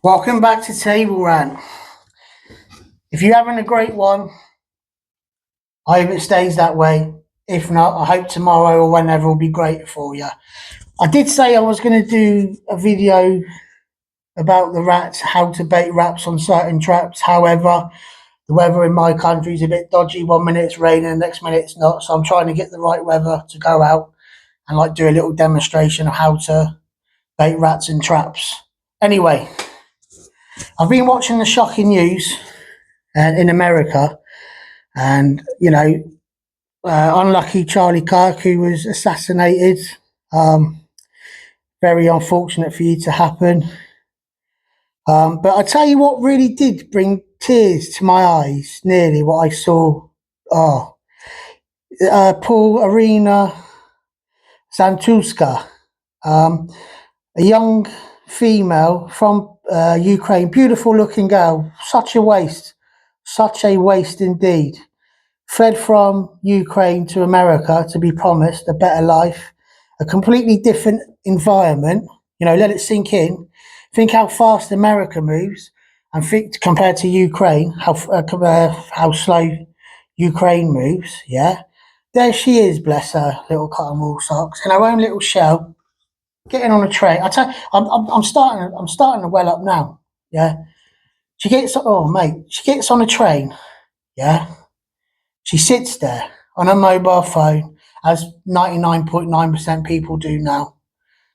Welcome back to Table Rant. If you're having a great one, I hope it stays that way. If not, I hope tomorrow or whenever will be great for you. I did say I was going to do a video about the rats, how to bait rats on certain traps. However, the weather in my country is a bit dodgy. 1 minute it's raining, the next minute it's not. So I'm trying to get the right weather to go out and do a little demonstration of how to bait rats in traps. Anyway, I've been watching the shocking news in America. And, unlucky Charlie Kirk, who was assassinated. Very unfortunate for you to happen. But I tell you what really did bring tears to my eyes, nearly what I saw. Poor Iryna Zarutska, a young female from Ukraine, beautiful looking girl, such a waste indeed. Fled from Ukraine to America to be promised a better life, a completely different environment. Let it sink in. Think how fast America moves, and think compared to Ukraine, how slow Ukraine moves. Yeah, there she is, bless her little cotton wool socks, in her own little shell, getting on a train. I tell you, I'm starting to well up now. Yeah, she gets on a train. Yeah. She sits there on a mobile phone, as 99.9% people do now.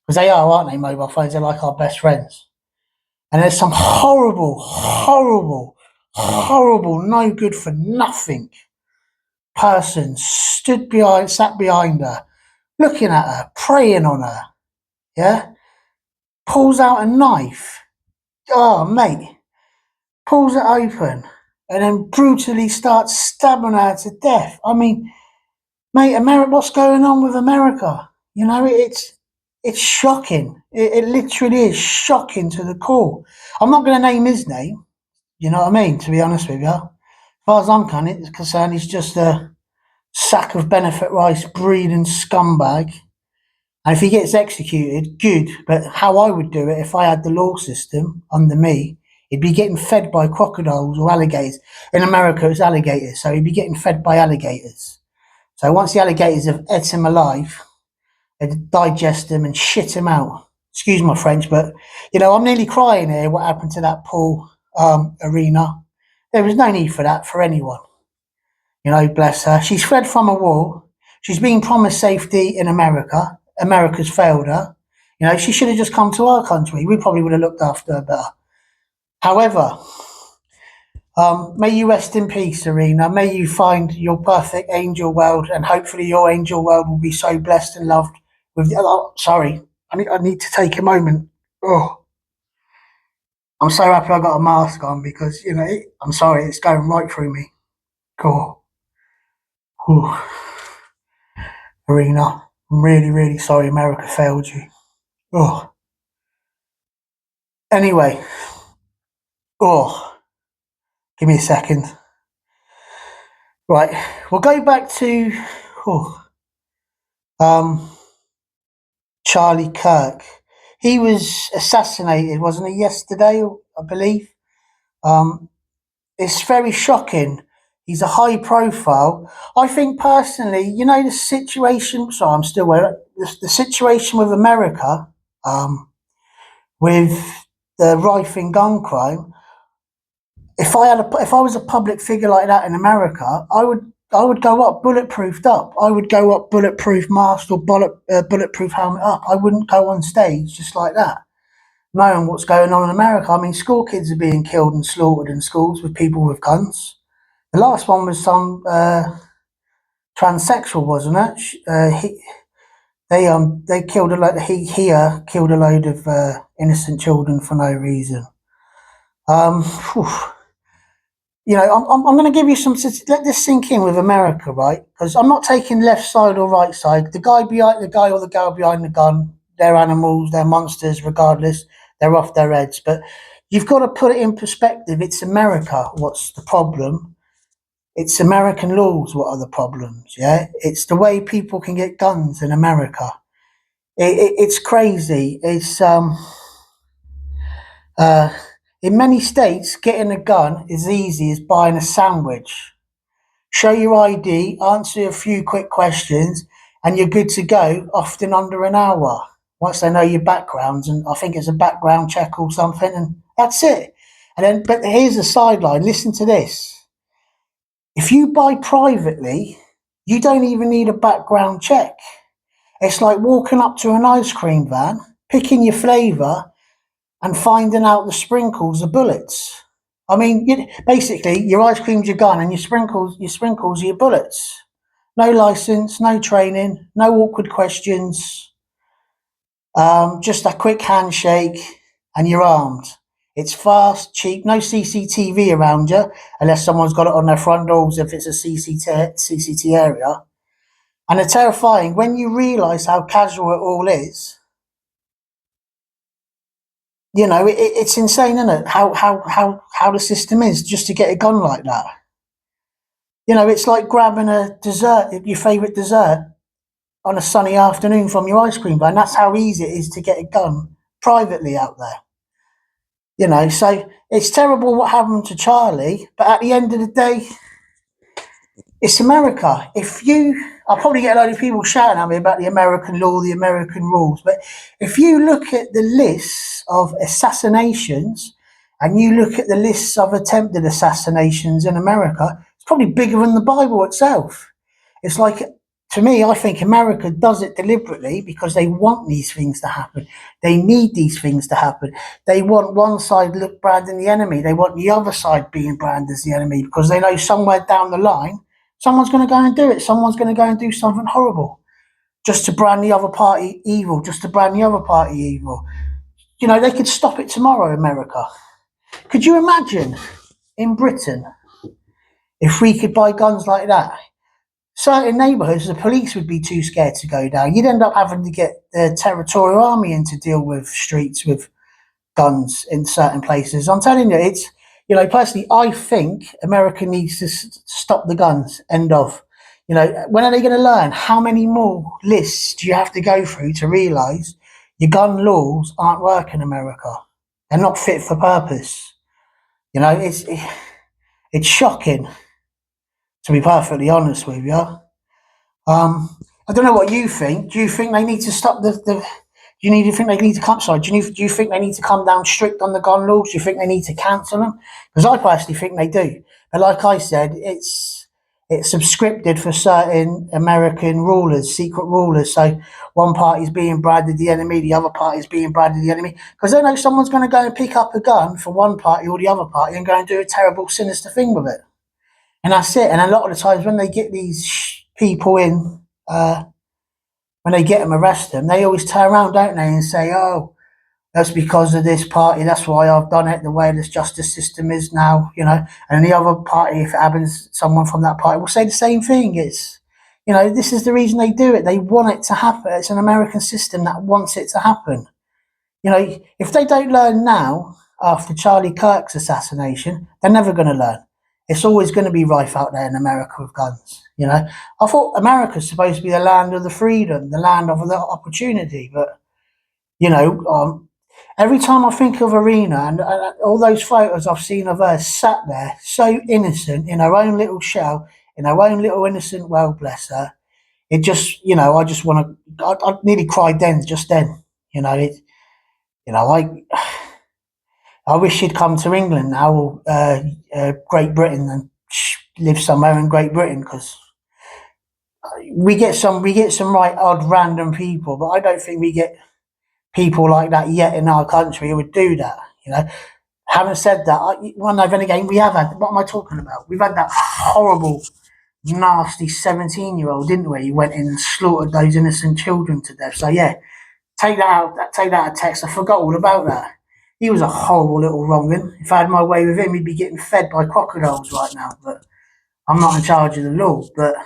Because they are, aren't they, mobile phones? They're like our best friends. And there's some horrible, no good for nothing person sat behind her, looking at her, preying on her. Yeah? Pulls out a knife. Oh, mate. Pulls it open and then brutally starts stabbing her to death. I mean, mate, America, what's going on with America? It's shocking. It literally is shocking to the core. I'm not going to name his name. You know what I mean? To be honest with you, as far as I'm concerned, he's just a sack of benefit rice breeding scumbag. And if he gets executed, good. But how I would do it if I had the law system under me, he'd be getting fed by crocodiles or alligators. In America, it's alligators, so he'd be getting fed by alligators. So once the alligators have ate him alive, they digest him and shit him out. Excuse my French, but I'm nearly crying here. What happened to that poor Iryna? There was no need for that for anyone. Bless her. She's fled from a war. She's been promised safety in America. America's failed her. She should have just come to our country. We probably would have looked after her better. However, may you rest in peace, Iryna. May you find your perfect angel world, and hopefully your angel world will be so blessed and loved. Sorry, I need to take a moment. Oh, I'm so happy I got a mask on because I'm sorry, it's going right through me. Cool. Iryna, I'm really sorry America failed you. Oh. Anyway. Oh. Give me a second. Right. We'll go back to Charlie Kirk. He was assassinated, wasn't he, yesterday, I believe? It's very shocking. He's a high profile. I think personally, the situation. So I'm still aware. The situation with America, with the rife in gun crime. If I was a public figure like that in America, I would go up bulletproofed up. I would go up bulletproof mask or bulletproof helmet up. I wouldn't go on stage just like that, knowing what's going on in America. I mean, school kids are being killed and slaughtered in schools with people with guns. The last one was some transsexual, wasn't it? They killed killed a load of innocent children for no reason. I'm going to give you some. Let this sink in with America, right? Because I'm not taking left side or right side. The guy or the girl behind the gun, they're animals, they're monsters. Regardless, they're off their heads. But you've got to put it in perspective. It's America. What's the problem? It's American laws. What are the problems? Yeah, it's the way people can get guns in America. It's crazy. It's In many states, getting a gun is easy as buying a sandwich. Show your ID, answer a few quick questions, and you're good to go, often under an hour. Once they know your backgrounds, and I think it's a background check or something, and that's it. And then, but here's a sideline. Listen to this. If you buy privately, you don't even need a background check. It's like walking up to an ice cream van, picking your flavour, and finding out the sprinkles are bullets. I mean, basically, your ice cream's your gun, and your sprinkles are your bullets. No license, no training, no awkward questions. Just a quick handshake, and you're armed. It's fast, cheap, no CCTV around you, unless someone's got it on their front doors if it's a CCT area. And they're terrifying when you realise how casual it all is. It's insane, isn't it? How the system is just to get a gun like that. It's like grabbing a dessert, your favourite dessert, on a sunny afternoon from your ice cream van. That's how easy it is to get a gun privately out there. So it's terrible what happened to Charlie, but at the end of the day, it's America. I'll probably get a load of people shouting at me about the American law, the American rules, but if you look at the lists of assassinations and you look at the lists of attempted assassinations in America, it's probably bigger than the Bible itself. It's like, to me, I think America does it deliberately because they want these things to happen. They need these things to happen. They want one side branding the enemy. They want the other side being branded as the enemy because they know somewhere down the line, someone's going to go and do it. Someone's going to go and do something horrible just to brand the other party evil, just to brand the other party evil. They could stop it tomorrow, America. Could you imagine in Britain if we could buy guns like that? Certain neighbourhoods, the police would be too scared to go down. You'd end up having to get the territorial army in to deal with streets with guns in certain places. I'm telling you, personally, I think America needs to stop the guns. End of. When are they going to learn? How many more lists do you have to go through to realise your gun laws aren't working, America? They're not fit for purpose. It's shocking, to be perfectly honest with you. I don't know what you think. Do you think they need to stop do you think they need to come? Sorry, do you think they need to come down strict on the gun laws? Do you think they need to cancel them? Because I personally think they do. But like I said, it's subscripted for certain American rulers, secret rulers. So one party's being branded the enemy, the other party's being branded the enemy, because they know someone's going to go and pick up a gun for one party or the other party and go and do a terrible, sinister thing with it. And that's it. And a lot of the times when they get these people in, when they get them, arrest them, they always turn around, don't they, and say, oh, that's because of this party, that's why I've done it, the way this justice system is now, And the other party, if it happens, someone from that party will say the same thing. It's, this is the reason they do it. They want it to happen. It's an American system that wants it to happen. If they don't learn now, after Charlie Kirk's assassination, they're never going to learn. It's always going to be rife out there in America with guns. I thought America's supposed to be the land of the freedom, the land of the opportunity. But, every time I think of Iryna and all those photos I've seen of her sat there, so innocent, in her own little shell, in her own little innocent world, bless her, it just, I just want to, I nearly cried then, just then. I wish she'd come to England now, or Great Britain, and live somewhere in Great Britain, because we get some right odd random people, but I don't think we get people like that yet in our country who would do that. Having said that, then again, we have had. What am I talking about? We've had that horrible, nasty 17-year-old, didn't we? He went in and slaughtered those innocent children to death. So yeah, take that out. Take that out of text. I forgot all about that. He was a horrible little wrong'un. If I had my way with him, he'd be getting fed by crocodiles right now. But I'm not in charge of the law. But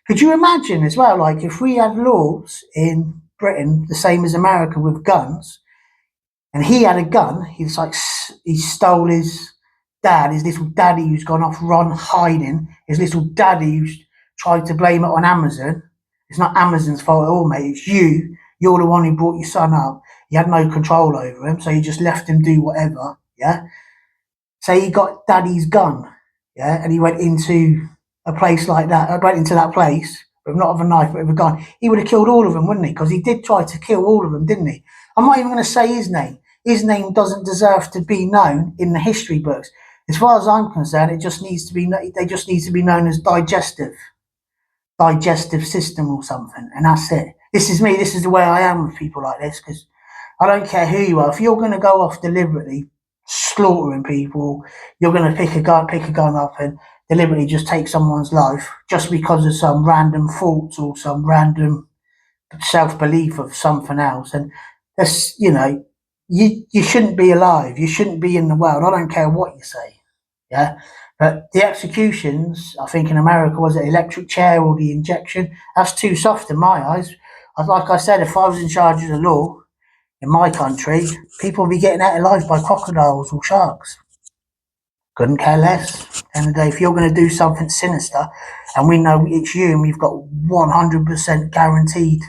could you imagine as well, like if we had laws in Britain the same as America with guns, and he had a gun, he stole his little daddy who's gone off hiding, his little daddy who's tried to blame it on Amazon. It's not Amazon's fault at all, mate. It's you. You're the one who brought your son up. You had no control over him, so you just left him do whatever, yeah? say he got daddy's gun, yeah, and he went into a place like that, went into that place, with not with a knife, but with a gun, he would have killed all of them, wouldn't he? Because he did try to kill all of them, didn't he? I'm not even going to say his name. His name doesn't deserve to be known in the history books. As far as I'm concerned, it just needs to be. They just need to be known as digestive system or something, and that's it. This is me. This is the way I am with people like this, because I don't care who you are. If you're going to go off deliberately slaughtering people, you're going to pick a gun up and deliberately just take someone's life just because of some random thoughts or some random self belief of something else. And that's, you shouldn't be alive. You shouldn't be in the world. I don't care what you say. Yeah. But the executions, I think in America, was it electric chair or the injection? That's too soft in my eyes. Like I said, if I was in charge of the law in my country, people would be getting out alive by crocodiles or sharks. Couldn't care less. End of the day, if you're going to do something sinister, and we know it's you, and we've got 100% guaranteed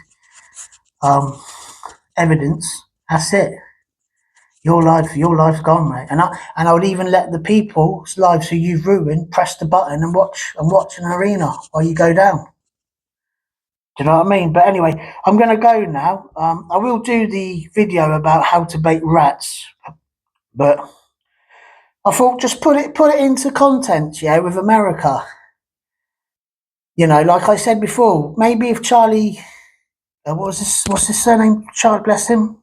evidence, that's it. Your life's gone, mate. And I would even let the people's lives who you've ruined press the button and watch an arena while you go down. Do you know what I mean? But anyway, I'm going to go now. I will do the video about how to bait rats, but I thought just put it into content, yeah, with America. Like I said before, maybe if Charlie, what's his surname? Charlie, bless him.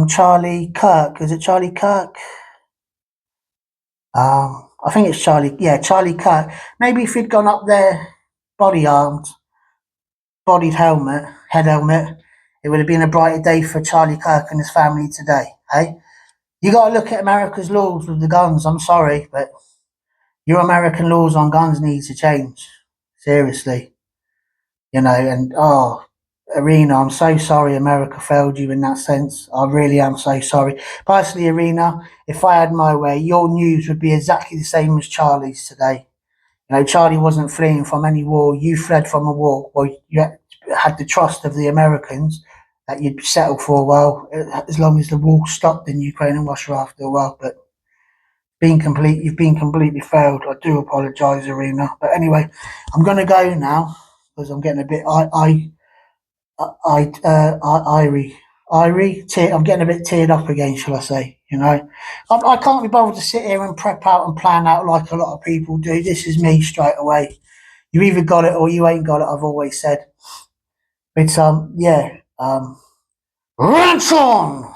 Charlie Kirk. Is it Charlie Kirk? I think it's Charlie. Yeah, Charlie Kirk. Maybe if he'd gone up there, body armed, head helmet, it would have been a brighter day for Charlie Kirk and his family today. Hey, you got to look at America's laws with the guns. I'm sorry, but your American laws on guns need to change. Seriously, And Iryna, I'm so sorry America failed you in that sense. I really am so sorry. Personally, Iryna, if I had my way, your news would be exactly the same as Charlie's today. Charlie wasn't fleeing from any war. You fled from a war. Well, you had the trust of the Americans that you'd settle for a while, as long as the war stopped in Ukraine and Russia after a while. But you've been completely failed. I do apologise, Iryna. But anyway, I'm going to go now because I'm getting a bit I'm getting a bit teared up again, shall I say? I can't be bothered to sit here and prep out and plan out like a lot of people do. This is me straight away. You either got it or you ain't got it. I've always said. But rant on.